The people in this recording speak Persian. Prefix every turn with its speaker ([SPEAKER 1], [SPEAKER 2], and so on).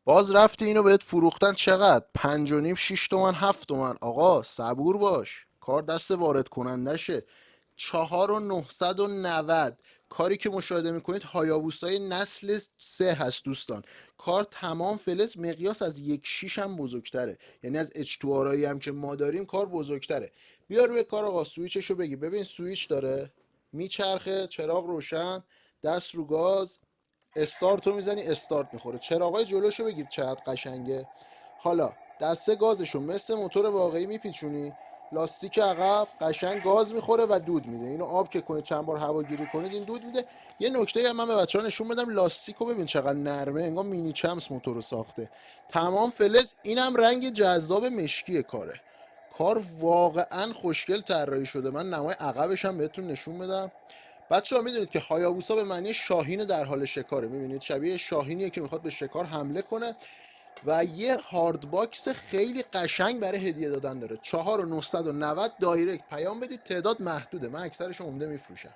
[SPEAKER 1] باز رفتی اینو بهت فروختن چقدر؟ 5.5 6 تومن 7 تومن. آقا صبور باش، کار دست وارد کنندشه. 4990. کاری که مشاهده میکنید هایابوسای نسل 3 هست دوستان. کار تمام فلز، مقیاس از 1.6 هم بزرگتره، یعنی از H2 هم که ما داریم کار بزرگتره. بیا روی کار آقا، سویچشو بگی. ببین سویچ داره میچرخه، چراغ روشن، دست رو گاز، استارت رو میزنی استارت میخوره. چراغای جلوشو بگیر چقدر قشنگه. حالا دسته گازشو مثل موتور واقعی میپیچونی، لاستیک عقب قشنگ گاز میخوره و دود میده. اینو آب که کنید چند بار هواگیری کنید این دود میده. یه نکته هم من به بچه‌ها نشون بدم، لاستیکو ببین چقدر نرمه، انگار مینی چمس موتور رو ساخته. تمام فلز. اینم رنگ جذاب مشکی کاره. کار واقعا خوشگل طراحی شده. من نمای عقبش هم بهتون نشون بدم. بچه‌ها میدونید که هایابوسا به معنی شاهین در حال شکاره. میبینید شبیه شاهینیه که میخواد به شکار حمله کنه و یه هارد باکس خیلی قشنگ برای هدیه دادن داره. 4990 دایرکت پیام بدید، تعداد محدوده، من اکثرش عمده میفروشم.